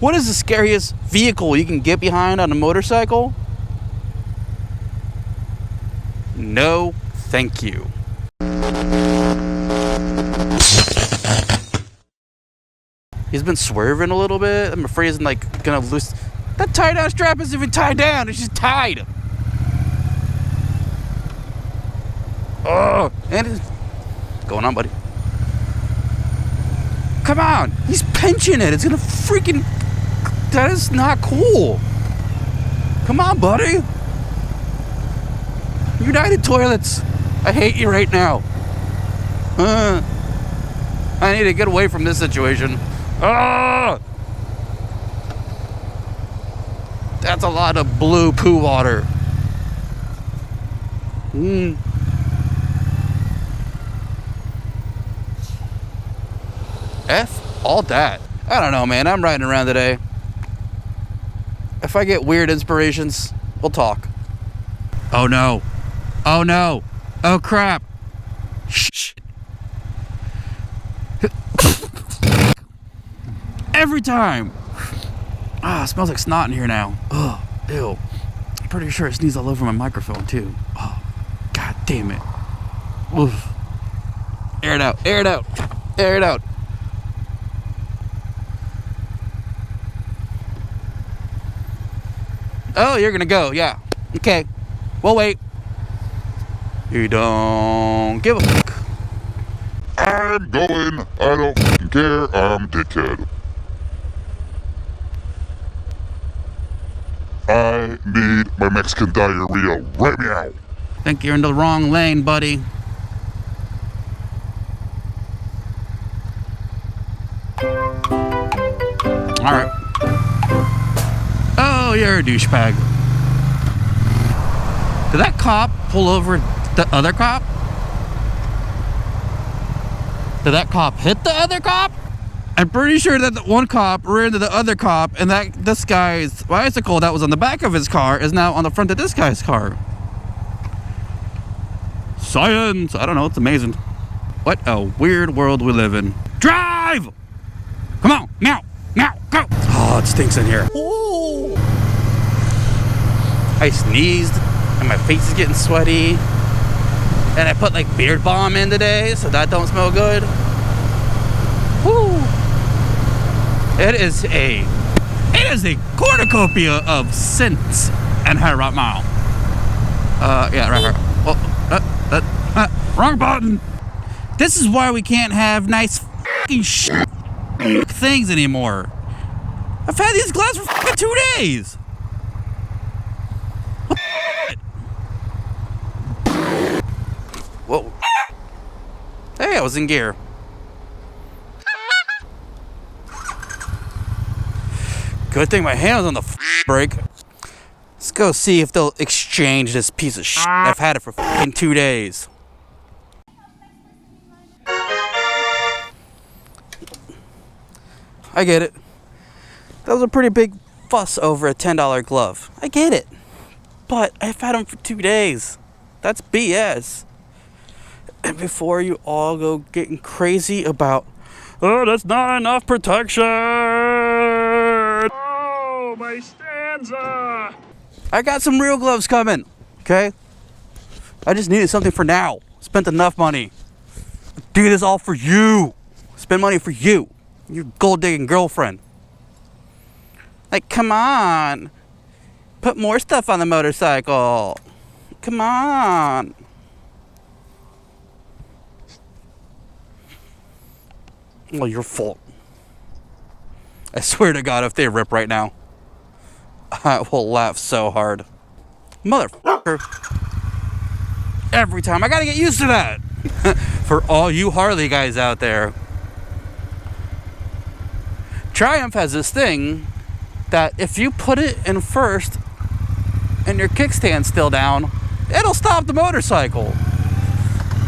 What is the scariest vehicle you can get behind on a motorcycle? No, thank you. He's been swerving a little bit. I'm afraid he's like gonna loose. That tie-down strap isn't even tied down. It's just tied. Oh, and it's going on, buddy. Come on, he's pinching it. It's gonna freaking. That is not cool. Come on, buddy. United Toilets. I hate you right now. I need to get away from this situation. That's a lot of blue poo water. F all that. I don't know, man. I'm riding around today. If I get weird inspirations, we'll talk. Oh no. Oh no. Oh crap. Shh. Every time. Ah, it smells like snot in here now. Oh, ew. I'm pretty sure it sneezed all over my microphone too. Oh, god damn it. Oof. Air it out. Air it out. Air it out. Oh, you're gonna go, yeah. Okay. We'll wait. You don't give a fuck. I'm going. I don't fucking care. I'm a dickhead. I need my Mexican diarrhea right meow. Think you're in the wrong lane, buddy. Alright. Oh, you're a douchebag. Did that cop pull over the other cop? Did that cop hit the other cop? I'm pretty sure that the one cop ran into the other cop, and that this guy's bicycle that was on the back of his car is now on the front of this guy's car. Science! I don't know, it's amazing. What a weird world we live in. Drive! Come on, now, go! Oh, it stinks in here. Ooh. I sneezed, and my face is getting sweaty. And I put like beard balm in today, so that don't smell good. Woo! It is a cornucopia of scents and hair right now. Yeah, right here. Oh, wrong button. This is why we can't have nice fucking things anymore. I've had these gloves for fucking 2 days. Whoa. Hey, I was in gear. Good thing my hand was on the brake. Let's go see if they'll exchange this piece of shit. I've had it for fucking 2 days. I get it. That was a pretty big fuss over a $10 glove. I get it. But I've had them for 2 days. That's BS. And before you all go getting crazy about, oh, that's not enough protection. Oh, my stanza. I got some real gloves coming, okay? I just needed something for now. Spent enough money. Do this all for you. Spend money for you. Your gold digging girlfriend. Like, come on. Put more stuff on the motorcycle. Come on. Well, your fault. I swear to God, if they rip right now, I will laugh so hard. Motherfucker. Every time. I gotta get used to that. For all you Harley guys out there. Triumph has this thing that if you put it in first and your kickstand's still down, it'll stop the motorcycle.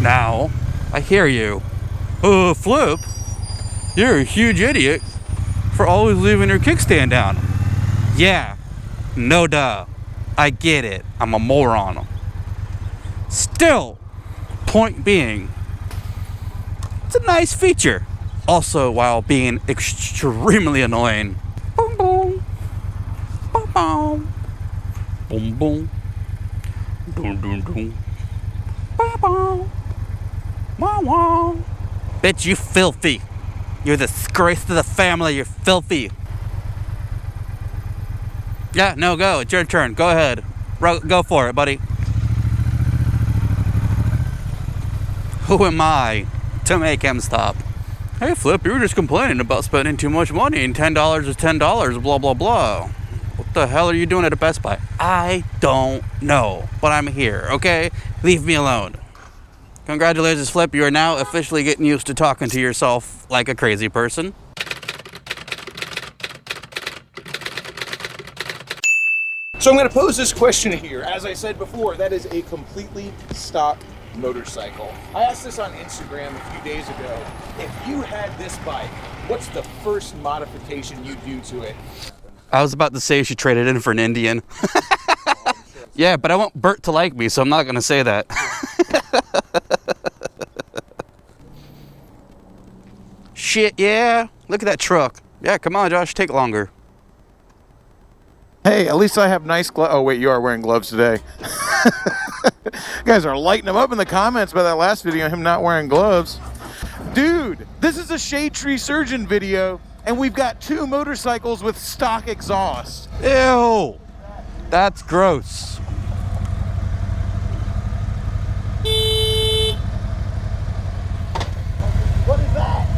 Now, I hear you. Flip. You're a huge idiot for always leaving your kickstand down. Yeah, no duh. I get it. I'm a moron. Still, point being, it's a nice feature. Also, while being extremely annoying. Boom, boom. Boom, boom. Doom, doom, doom. Bow, bow. Wow, wow. Bitch, you filthy. You're the disgrace to the family. You're filthy. Yeah, no, go. It's your turn. Go ahead. Go for it, buddy. Who am I to make him stop? Hey, Flip, you were just complaining about spending too much money and $10 is $10, blah, blah, blah. What the hell are you doing at a Best Buy? I don't know, but I'm here, okay? Leave me alone. Congratulations, Flip. You are now officially getting used to talking to yourself like a crazy person. So I'm going to pose this question here. As I said before, that is a completely stock motorcycle. I asked this on Instagram a few days ago. If you had this bike, what's the first modification you do to it? I was about to say you should trade it in for an Indian. Yeah, but I want Bert to like me, so I'm not going to say that. Shit, yeah. Look at that truck. Yeah, come on, Josh, take longer. Hey, at least I have nice gloves. Oh, wait, you are wearing gloves today. You guys are lighting them up in the comments about that last video, him not wearing gloves. Dude, this is a Shade Tree Surgeon video, and we've got 2 motorcycles with stock exhaust. Ew. That's gross. What is that?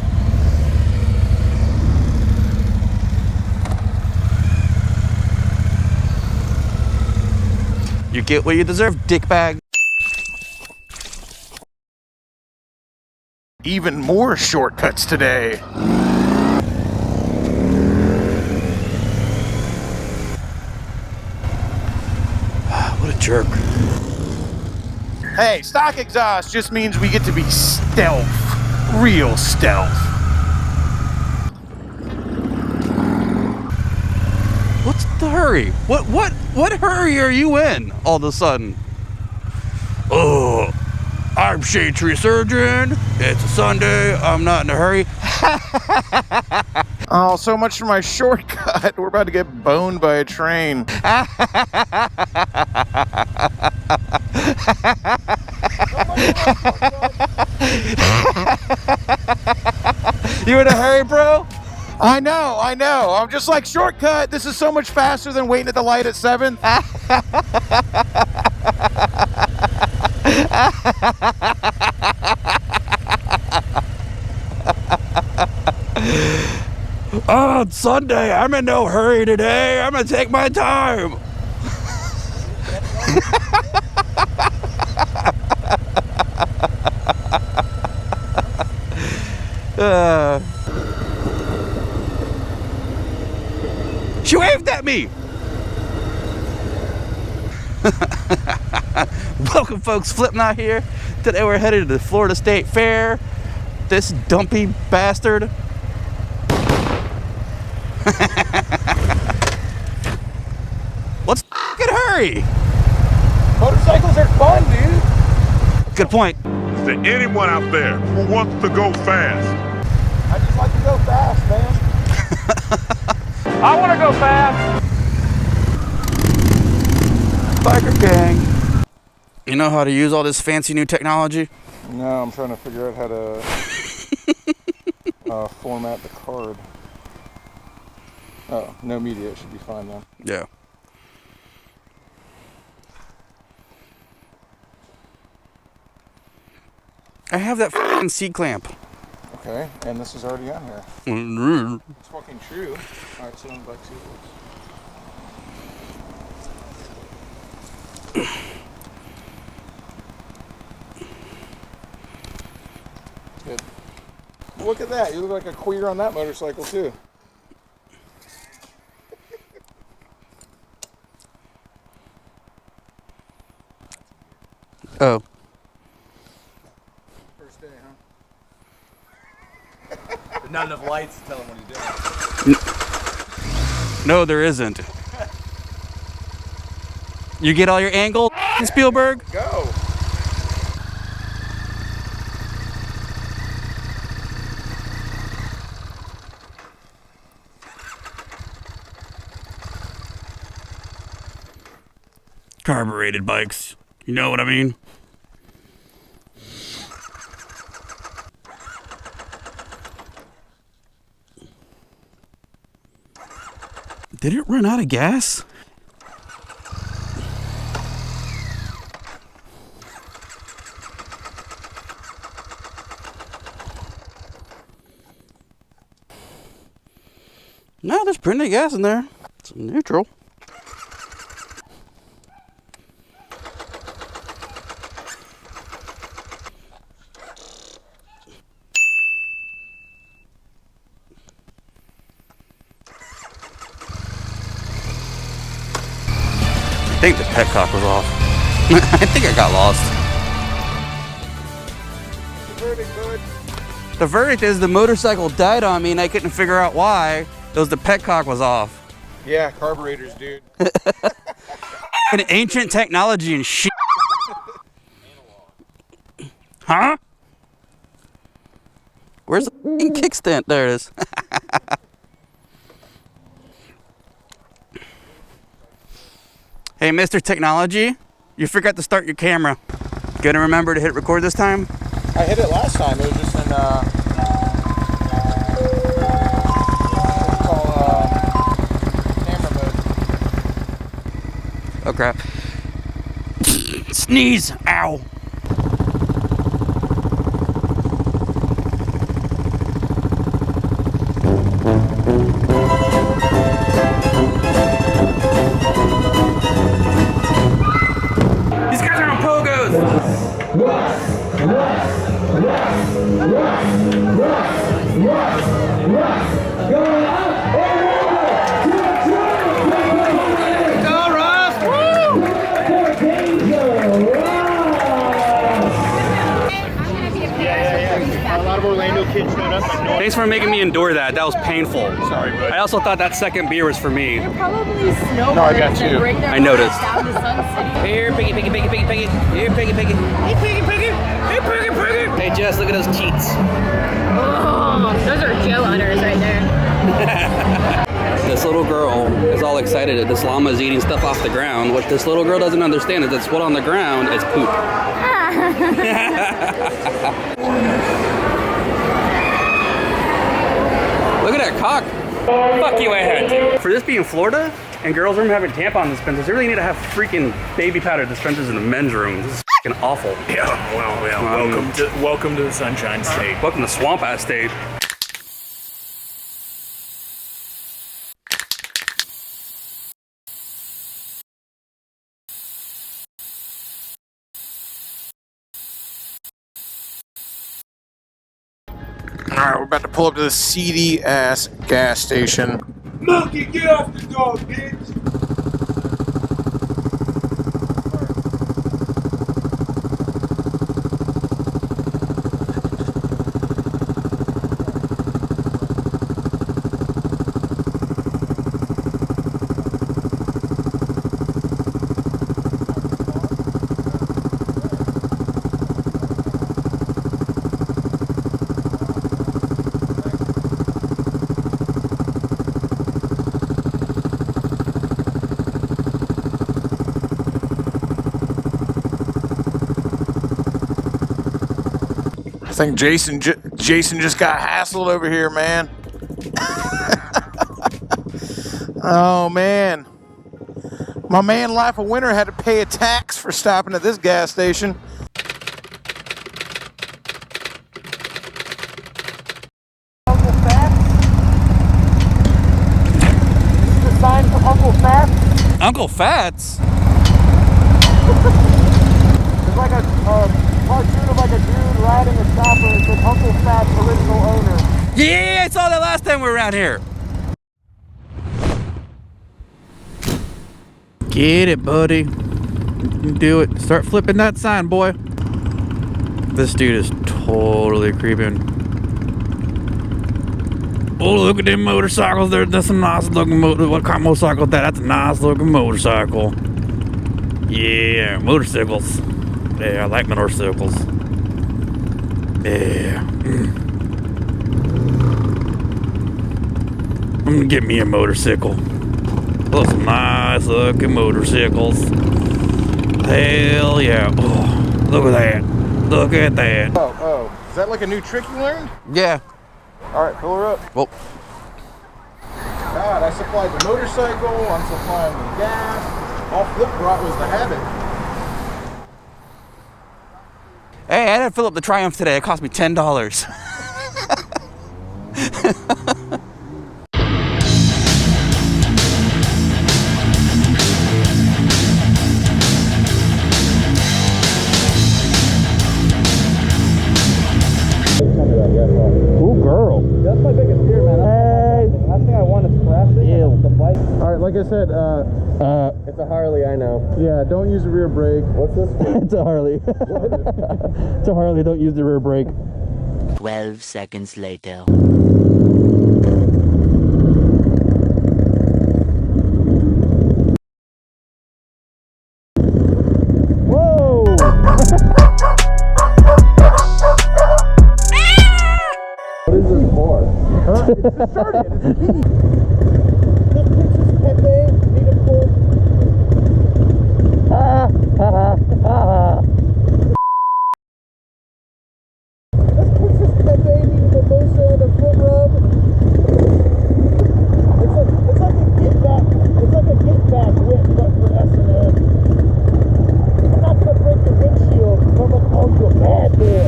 You get what you deserve, dickbag. Even more shortcuts today. What a jerk. Hey, stock exhaust just means we get to be stealth. Real stealth. What's the hurry? What hurry are you in all of a sudden? Oh, I'm Shade Tree Surgeon. It's a Sunday. I'm not in a hurry. Oh, so much for my shortcut. We're about to get boned by a train. You in a hurry, bro? I know. I'm just like, shortcut. This is so much faster than waiting at the light at 7. Oh, it's Sunday. I'm in no hurry today. I'm gonna take my time. She waved at me. Welcome, folks. Flipknot here. Today we're headed to the Florida State Fair. This dumpy bastard. Let's fucking hurry. Motorcycles are fun, dude. Good point. Is there anyone out there who wants to go fast? I just like to go fast, man. I want to go fast. Biker gang. You know how to use all this fancy new technology? No, I'm trying to figure out how to format the card. Oh, no media. It should be fine then. Yeah. I have that fucking C-clamp. Okay, and this is already on here. Mm-hmm. It's fucking true. Alright, so I'm back to Good. Look at that. You look like a queer on that motorcycle, too. Oh. First day, huh? There's not enough lights to tell him what he's doing. No, there isn't. You get all your angle, Spielberg? Go! carbureted bikes. You know what I mean? Did it run out of gas? No, there's plenty of gas in there. It's neutral. I think the petcock was off. I think I got lost. The verdict is the motorcycle died on me and I couldn't figure out why. It was the petcock was off. Yeah, carburetors, dude. An ancient technology and shit. Huh? Where's the kickstand? There it is. Hey, Mr. Technology, you forgot to start your camera. Gonna remember to hit record this time? I hit it last time. It was just in camera mode. Oh crap. Sneeze! Ow! These guys are on pogos! Thanks for making me endure that. That was painful. Sorry, bud. I also thought that second beer was for me. Probably snowbirds. No, I got you. I noticed. Down to Sun City. Here, piggy, piggy, piggy, piggy, piggy. Here, piggy, piggy. Hey, piggy, piggy. Hey, piggy, piggy. Hey, Jess, look at those cheats. Oh, those are Joe udders right there. This little girl is all excited that this llama is eating stuff off the ground. What this little girl doesn't understand is that what on the ground is poop. Look at that cock. Fuck you, I had to. For this being Florida and girls' room having tampon dispensers, they really need to have freaking baby powder dispensers in the men's room. This is fucking awful. Yeah, well, welcome to the Sunshine State. Welcome to Swamp Ass State. Alright, we're about to pull up to the seedy ass gas station. Monkey, get off the dog, bitch! I think Jason just got hassled over here, man. Oh, man. My man Life of Winter had to pay a tax for stopping at this gas station. Uncle Fats? This is the sign for Uncle Fats? Uncle Fats? It's like a cartoon of like a dude riding a chopper. It says Uncle Fat's original owner. Yeah, I saw that last time we were around here. Get it, buddy. You can do it. Start flipping that sign, boy. This dude is totally creeping. Oh, look at them motorcycles. That's a nice looking what kind of motorcycle is that? That's a nice looking motorcycle. Yeah, motorcycles. Yeah, I like motorcycles. Yeah. I'm gonna get me a motorcycle. Those some nice looking motorcycles. Hell yeah. Oh, look at that. Look at that. Oh. Is that like a new trick you learned? Yeah. All right, fill her up. Well, God, I supplied the motorcycle, I'm supplying the gas. All Flip brought was the habit. hey, I had to fill up the Triumph today. It cost me $10. Ooh, girl. That's my biggest fear, man. Hey. The last thing I want is crashing. Ew. The bike. All right, like I said, It's a Harley, I know. yeah, don't use the rear brake. What's this for? It's a Harley. It's a Harley, don't use the rear brake. 12 seconds later. Whoa! What is this for? It's the started. It's the key. The Princess Pepe need a pull. That's Princess Pepe need a mimosa and a foot rub. It's like a get back. It's like a get back whip, but for S&M. I'm not gonna break the windshield, but I'm gonna call you a bad boy.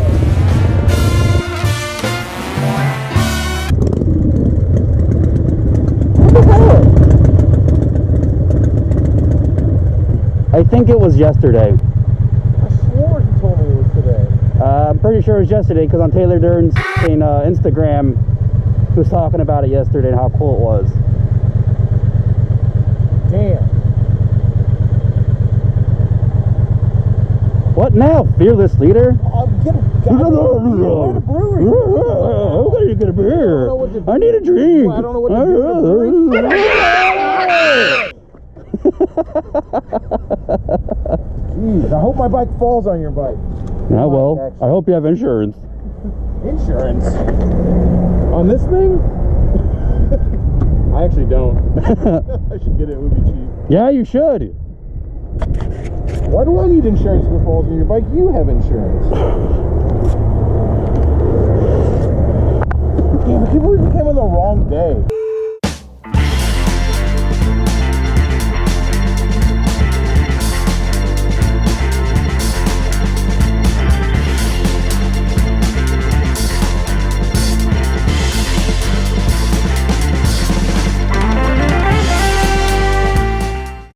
I think it was yesterday. I swore he told me it was today. I'm pretty sure it was yesterday because on Taylor Dern's Instagram, he was talking about it yesterday and how cool it was. Damn. What now, fearless leader? Get a brewery. How can you get a beer? I need a drink. I don't know what to do with a brewery. Jeez, I hope my bike falls on your bike. Yeah, well, I hope you have insurance. Insurance? On this thing? I actually don't. I should get it, it would be cheap. Yeah, you should. Why do I need insurance if it falls on your bike? You have insurance. Damn, I can't believe we came on the wrong day.